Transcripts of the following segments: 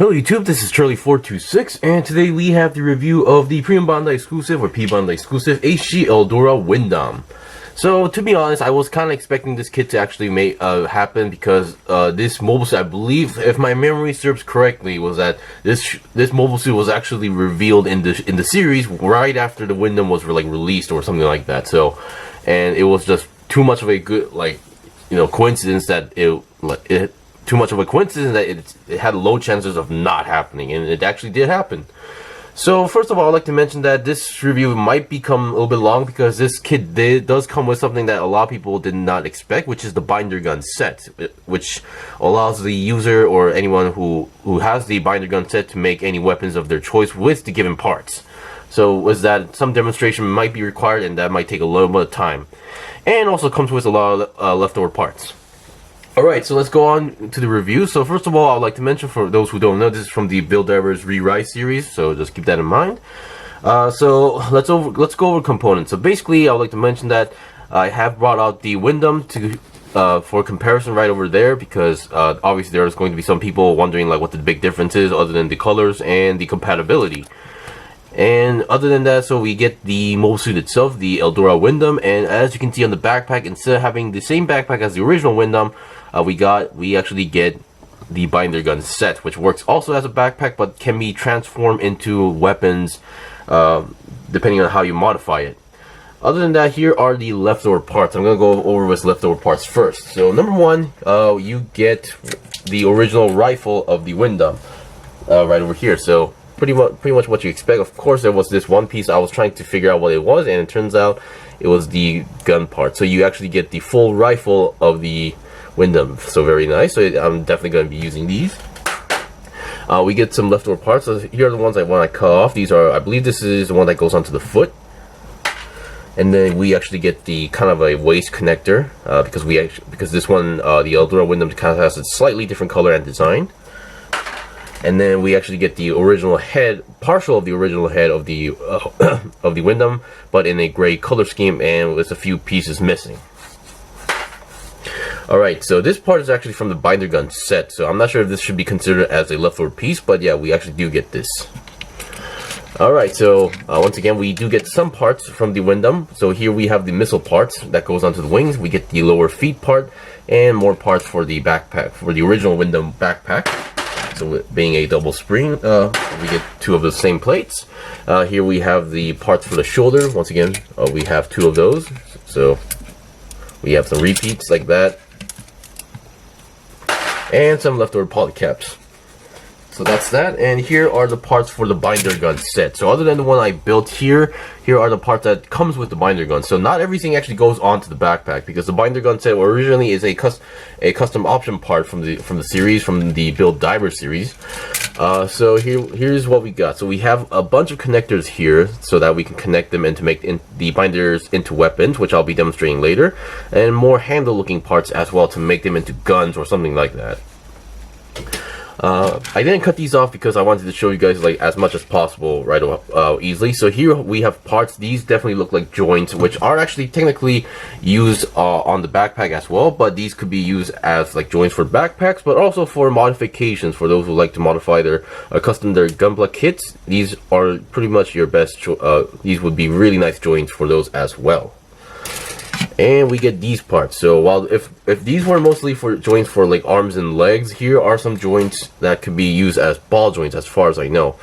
Hello YouTube, this is Charlie426, and today we have the review of the P-Bandai exclusive, or P-Bandai exclusive, HG Eldora Windam. So, to be honest, I was kind of expecting this kit to actually happen because this mobile suit, I believe, if my memory serves correctly, was that this mobile suit was actually revealed in the series right after the Windam was released or something like that. So, and it was just too much of a good coincidence that it had low chances of not happening, and it actually did happen. So first of all, I'd like to mention that this review might become a little bit long because this kit does come with something that a lot of people did not expect, which is the binder gun set, which allows the user or anyone who has the binder gun set to make any weapons of their choice with the given parts. So was that some demonstration might be required, and that might take a little bit of time, and also comes with a lot of leftover parts. Alright, so let's go on to the review. So first of all, I would like to mention, for those who don't know, this is from the Build Divers Re-Rise series, so just keep that in mind. So let's go over components. So basically, I would like to mention that I have brought out the Windam for comparison right over there, because obviously there's going to be some people wondering what the big difference is other than the colors and the compatibility. And other than that, so we get the mobile suit itself, the Eldora Windam, and as you can see on the backpack, instead of having the same backpack as the original Windam, we actually get the binder gun set, which works also as a backpack but can be transformed into weapons depending on how you modify it. Other than that, here are the leftover parts. I'm going to go over with leftover parts first. So number one, you get the original rifle of the Windam right over here. So pretty much what you expect. Of course, there was this one piece I was trying to figure out what it was, and it turns out it was the gun part. So you actually get the full rifle of the Windam. So very nice. So I'm definitely going to be using these. We get some leftover parts. So here are the ones I want to cut off. These are, I believe this is the one that goes onto the foot. And then we actually get the kind of a waist connector because this one, the Eldora Windam, kind of has a slightly different color and design. And then we actually get the original head, partial of the original head of the of the Windam, but in a gray color scheme and with a few pieces missing. Alright, so this part is actually from the binder gun set, so I'm not sure if this should be considered as a leftover piece, but yeah, we actually do get this. Alright, so once again, we do get some parts from the Windam. So here we have the missile parts that goes onto the wings. We get the lower feet part and more parts for the backpack, for the original Windam backpack. So being a double spring, we get two of the same plates. Here we have the parts for the shoulder. Once again, we have two of those. So we have some repeats like that. And some leftover polycaps. So that's that, and here are the parts for the binder gun set. So other than the one I built here are the parts that comes with the binder gun. So not everything actually goes onto the backpack, because the binder gun set originally is a custom option part from the series, from the Build Diver series. So here's what we got. So we have a bunch of connectors here so that we can connect them and to make the binders into weapons, which I'll be demonstrating later, and more handle looking parts as well to make them into guns or something like that. I didn't cut these off because I wanted to show you guys as much as possible easily. So here we have parts. These definitely look like joints, which are actually technically used on the backpack as well, but these could be used as joints for backpacks, but also for modifications for those who like to modify their custom their gunpla kits. These are pretty much your best these would be really nice joints for those as well. And we get these parts. So while if these were mostly for joints for arms and legs, here are some joints that could be used as ball joints as far as I know.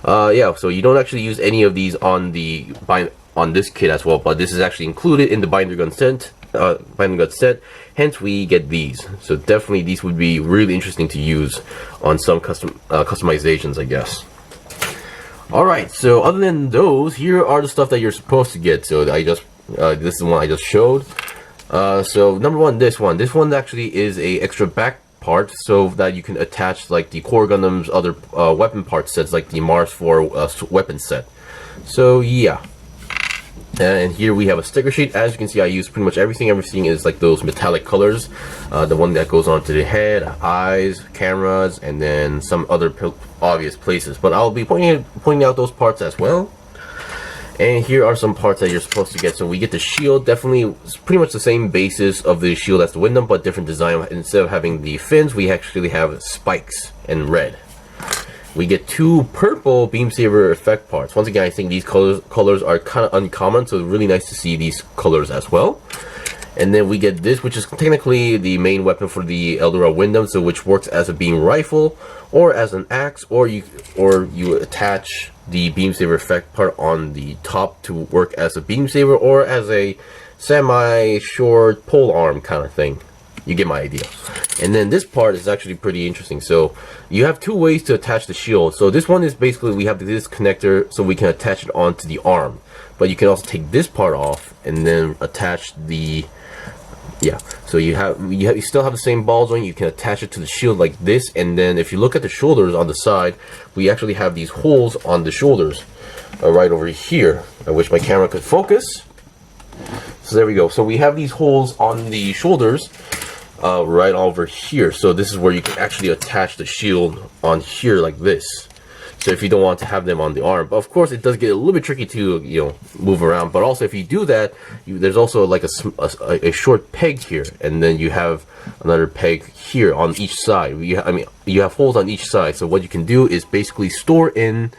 Yeah, so you don't actually use any of these on this kit as well, but this is actually included in the binder gun set. Hence we get these. So definitely these would be really interesting to use on some customizations, I guess. Alright, so other than those, here are the stuff that you're supposed to get. So this is the one I just showed. So number one, this one actually is a extra back part so that you can attach the Core Gundam's other weapon part sets, like the Mars 4 weapon set. So yeah. And here we have a sticker sheet. As you can see, I use pretty much everything. Everything is those metallic colors. The one that goes onto the head, eyes, cameras, and then some other obvious places. But I'll be pointing out those parts as well. And here are some parts that you're supposed to get. So we get the shield, definitely pretty much the same basis of the shield as the Windam, but different design. Instead of having the fins, we actually have spikes in red. we get 2 purple beam saber effect parts. Once again, I think these colors are kind of uncommon, so it's really nice to see these colors as well. And then we get this, which is technically the main weapon for the Eldora Windam, so which works as a beam rifle or as an axe, or you attach the beam saber effect part on the top to work as a beam saber or as a semi-short pole arm kind of thing. You get my idea. And then this part is actually pretty interesting. So you have 2 ways to attach the shield. So this one is basically, we have this connector so we can attach it onto the arm. But you can also take this part off and then attach the, so you still have the same ball joint. You can attach it to the shield like this. And then if you look at the shoulders on the side, we actually have these holes on the shoulders right over here. I wish my camera could focus. So there we go. So we have these holes on the shoulders right over here. So this is where you can actually attach the shield on here like this. So if you don't want to have them on the arm, but of course it does get a little bit tricky to move around. But also if you do that, there's also like a short peg here, and then you have another peg here on each side. You have holes on each side. So what you can do is basically store in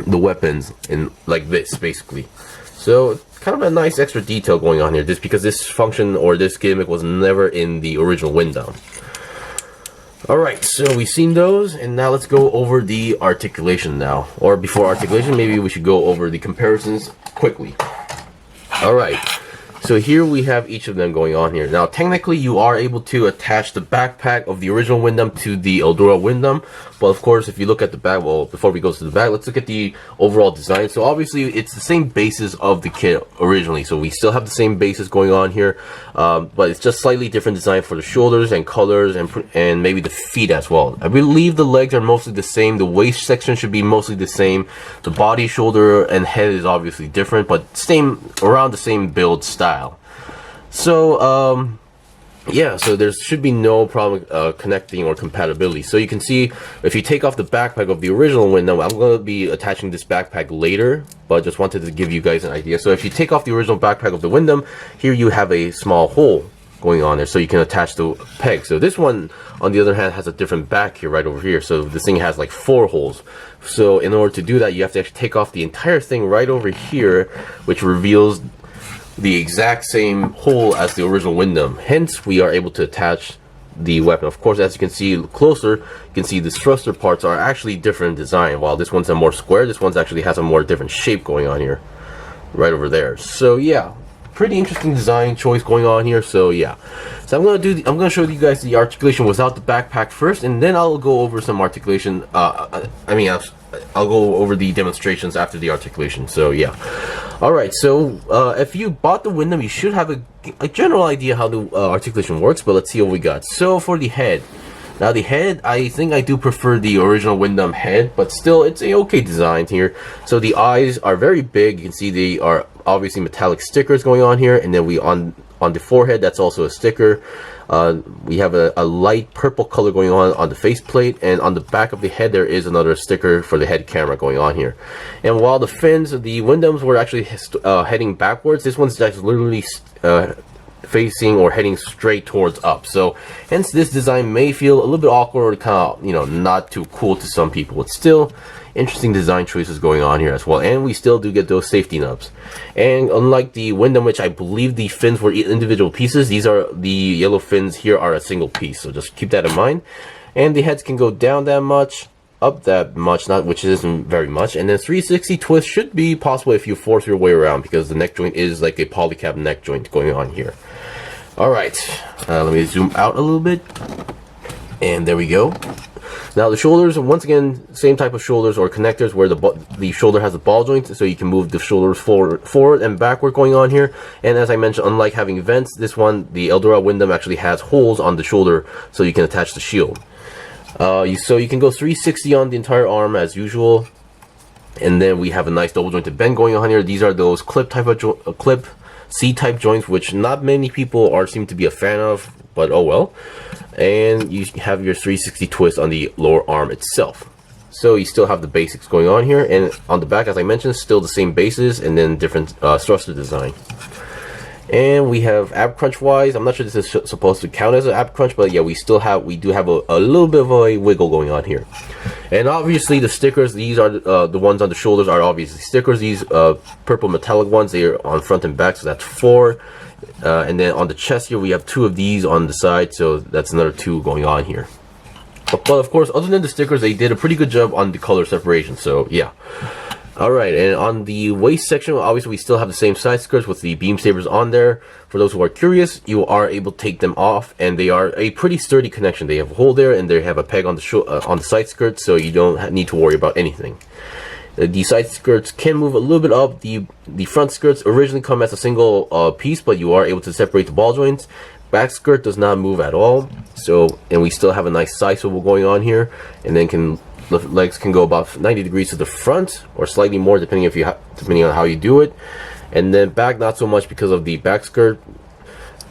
the weapons in like this, basically. So kind of a nice extra detail going on here, just because this function or this gimmick was never in the original Windam. Alright, so we've seen those, and now let's go over the articulation now. Or before articulation, maybe we should go over the comparisons quickly. Alright, so here we have each of them going on here. Now technically you are able to attach the backpack of the original Windam to the Eldora Windam, but of course if you look at the back, well, before we go to the back, let's look at the overall design. So obviously it's the same basis of the kit originally, so we still have the same basis going on here, but it's just slightly different design for the shoulders and colors and maybe the feet as well. I believe the legs are mostly the same, the waist section should be mostly the same, the body, shoulder, and head is obviously different, but around the same build style. So yeah, so there should be no problem connecting or compatibility. So you can see if you take off the backpack of the original Windam, I'm going to be attaching this backpack later, but just wanted to give you guys an idea. So if you take off the original backpack of the Windam, here you have a small hole going on there, so you can attach the peg. So this one, on the other hand, has a different back here, right over here. So this thing has like 4 holes. So in order to do that, you have to actually take off the entire thing right over here, which reveals the exact same hole as the original Windam. Hence, we are able to attach the weapon. Of course, as you can see closer, you can see the thruster parts are actually different design. While this one's a more square, this one's actually has a more different shape going on here, right over there. So yeah, pretty interesting design choice going on here. So yeah, so I'm gonna show you guys the articulation without the backpack first, and then I'll go over some articulation. I'll go over the demonstrations after the articulation. So yeah. Alright, so if you bought the Windam, you should have a general idea how the articulation works, but let's see what we got. So for the head, now the head, I think I do prefer the original Windam head, but still it's a okay design here. So the eyes are very big. You can see they are obviously metallic stickers going on here, and then on the forehead, that's also a sticker. We have a light purple color going on the faceplate, and on the back of the head there is another sticker for the head camera going on here. And while the fins of the Windams were actually heading backwards, this one's just literally facing or heading straight towards up. So hence this design may feel a little bit awkward or kind of not too cool to some people. It's still interesting design choices going on here as well, and we still do get those safety nubs. And unlike the Windam, which I believe the fins were individual pieces, these are the yellow fins here are a single piece, so just keep that in mind. And the heads can go down that much, up that much, which isn't very much, and then 360 twist should be possible if you force your way around, because the neck joint is like a polycap neck joint going on here. Alright, let me zoom out a little bit, and there we go. Now the shoulders, once again, same type of shoulders or connectors where the shoulder has a ball joint, so you can move the shoulders forward and backward going on here. And as I mentioned, unlike having vents, this one, the Eldora Windam, actually has holes on the shoulder so you can attach the shield. So you can go 360 on the entire arm as usual. And then we have a nice double jointed bend going on here. These are those clip C-type joints, which not many people seem to be a fan of, but oh well. And you have your 360 twist on the lower arm itself. So you still have the basics going on here, and on the back, as I mentioned, still the same bases and then different thruster design. And we have ab crunch wise, I'm not sure this is supposed to count as an ab crunch, but yeah, we do have a little bit of a wiggle going on here. And obviously the stickers, these are the ones on the shoulders are obviously stickers. These purple metallic ones, they are on front and back, so that's 4. And then on the chest here we have 2 of these on the side, so that's another 2 going on here. But of course, other than the stickers, they did a pretty good job on the color separation, so yeah. Alright, and on the waist section, obviously we still have the same side skirts with the beam sabers on there. For those who are curious, you are able to take them off, and they are a pretty sturdy connection. They have a hole there, and they have a peg on the side skirt, so you don't need to worry about anything. The side skirts can move a little bit up. The front skirts originally come as a single piece, but you are able to separate the ball joints. Back skirt does not move at all, so, and we still have a nice side swivel going on here, and then the legs can go about 90 degrees to the front, or slightly more depending depending on how you do it. And then back, not so much because of the back skirt,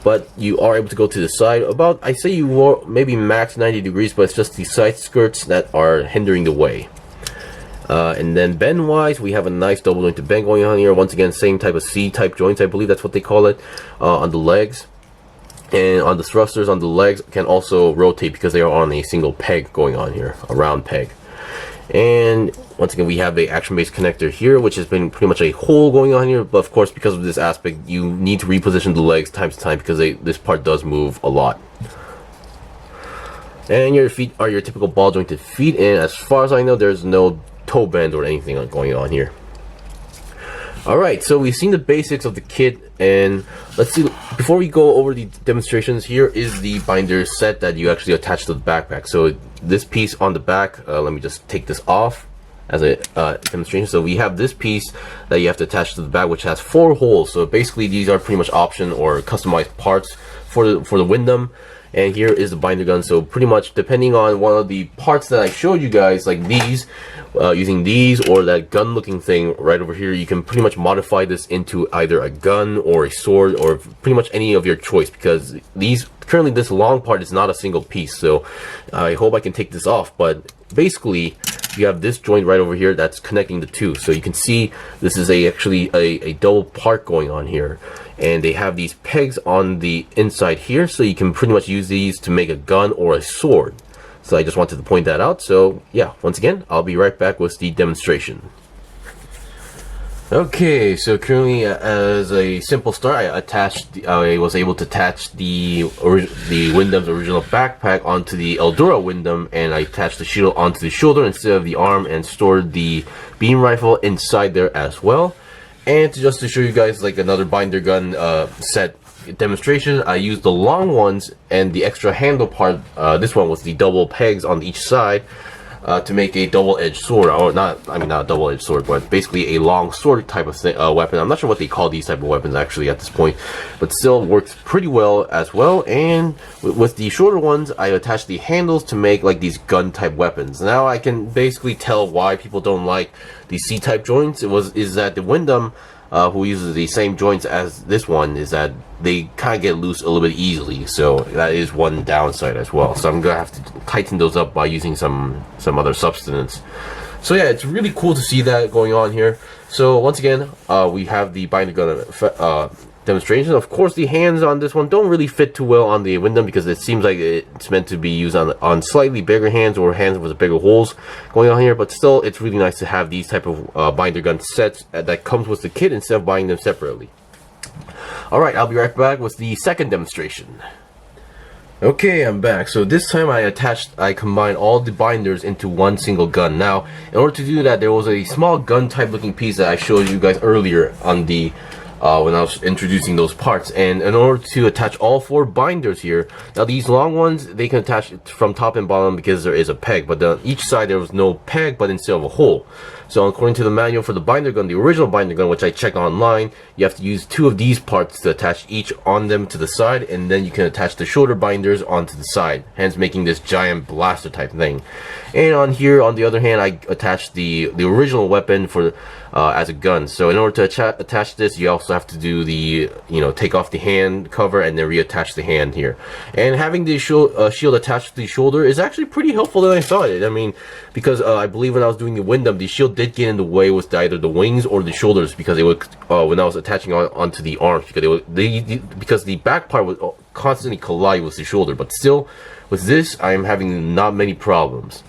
but you are able to go to the side about, I say you will maybe max 90 degrees, but it's just the side skirts that are hindering the way. And then bend wise, we have a nice double jointed bend going on here. Once again, same type of C type joints, I believe that's what they call it, on the legs. And on the thrusters on the legs can also rotate because they are on a single peg going on here, a round peg. And once again, we have the action-based connector here, which has been pretty much a hole going on here. But of course, because of this aspect, you need to reposition the legs time to time because this part does move a lot. And your feet are your typical ball jointed feet, and as far as I know, there's no toe bend or anything going on here. Alright, so we've seen the basics of the kit, and let's see, before we go over the demonstrations, here is the binder set that you actually attach to the backpack. So this piece on the back, let me just take this off as a demonstration. So we have this piece that you have to attach to the back, which has 4 holes. So basically these are pretty much option or customized parts for the Windam. And here is the binder gun. So pretty much depending on one of the parts that I showed you guys, like these, using these or that gun looking thing right over here, you can pretty much modify this into either a gun or a sword or pretty much any of your choice, because currently this long part is not a single piece. So I hope I can take this off, but basically you have this joint right over here that's connecting the 2. So you can see this is actually a double part going on here. And they have these pegs on the inside here, so you can pretty much use these to make a gun or a sword. So I just wanted to point that out. So yeah, once again, I'll be right back with the demonstration. Okay, so currently as a simple start, I was able to attach the Windam's original backpack onto the Eldora Windam, and I attached the shield onto the shoulder instead of the arm, and stored the beam rifle inside there as well. And just to show you guys like another binder gun set demonstration, I used the long ones and the extra handle part, this one with the double pegs on each side, to make a double-edged sword, or not a double-edged sword, but basically a long sword type of weapon. I'm not sure what they call these type of weapons actually at this point, but still works pretty well as well. And with the shorter ones, I attached the handles to make like these gun type weapons. Now I can basically tell why people don't like the C-type joints. Is that the Windam, who uses the same joints as this one, is that they kind of get loose a little bit easily. So that is one downside as well. So I'm gonna have to tighten those up by using some other substance. So yeah, it's really cool to see that going on here. So once again, we have the binder gun demonstration. Of course, the hands on this one don't really fit too well on the Windam because it seems like it's meant to be used on slightly bigger hands or hands with bigger holes going on here. But still, it's really nice to have these type of binder gun sets that comes with the kit instead of buying them separately. Alright, I'll be right back with the second demonstration. Okay, I'm back. So this time I combined all the binders into one single gun. Now, in order to do that, there was a small gun type looking piece that I showed you guys earlier on the when I was introducing those parts. And in order to attach all 4 binders here, now these long ones, they can attach from top and bottom because there is a peg, but on each side there was no peg but instead of a hole. So according to the manual for the binder gun, the original binder gun, which I checked online, you have to use 2 of these parts to attach each on them to the side, and then you can attach the shorter binders onto the side, hence making this giant blaster type thing. And on here, on the other hand, I attached the original weapon for as a gun. So in order to attach this, you also have to do the, take off the hand cover and then reattach the hand here. And having the shield attached to the shoulder is actually pretty helpful than I thought it. I mean, because I believe when I was doing the Windam, the shield did get in the way with either the wings or the shoulders, because they would when I was attaching onto the arms, because the back part would constantly collide with the shoulder. But still, with this, I am having not many problems.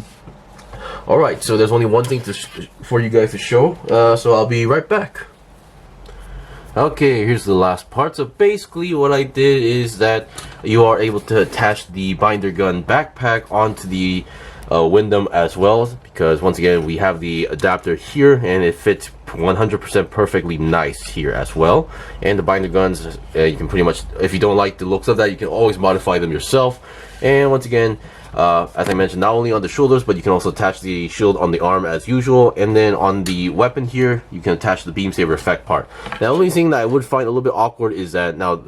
Alright, so there's only one thing for you guys to show, so I'll be right back. Okay, here's the last part. So basically what I did is that you are able to attach the binder gun backpack onto the Windam as well, because once again we have the adapter here and it fits 100% perfectly nice here as well. And the binder guns, you can pretty much, if you don't like the looks of that, you can always modify them yourself. And once again, as I mentioned, not only on the shoulders, but you can also attach the shield on the arm as usual. And then on the weapon here, you can attach the beam saber effect part. The only thing that I would find a little bit awkward is that now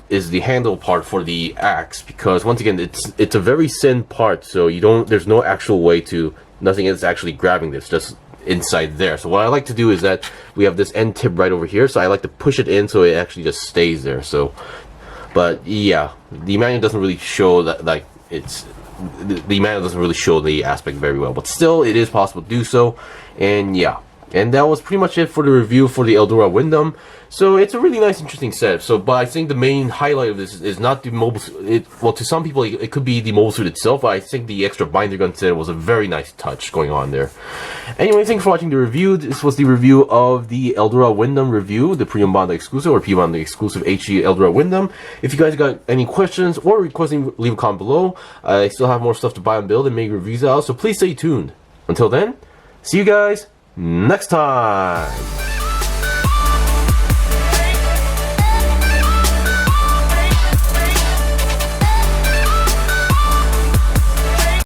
is the handle part for the axe, because once again it's a very thin part, so there's no actual way to, nothing is actually grabbing this, just inside there. So what I like to do is that we have this end tip right over here, so I like to push it in so it actually just stays there. So, but yeah, the manual doesn't really show that, like, the manual doesn't really show the aspect very well, but still it is possible to do so. And yeah, and that was pretty much it for the review for the Eldora Windam. So it's a really nice, interesting set. So, but I think the main highlight of this is not the mobile suit. Well, to some people it could be the mobile suit itself, but I think the extra binder gun set was a very nice touch going on there. Anyway, thanks for watching the review. This was the review of the Eldora Windam review, the P-Bandai exclusive, or P-Bandai exclusive HG Eldora Windam. If you guys got any questions or requesting, leave a comment below. I still have more stuff to buy and build and make reviews out, so please stay tuned. Until then, see you guys next time.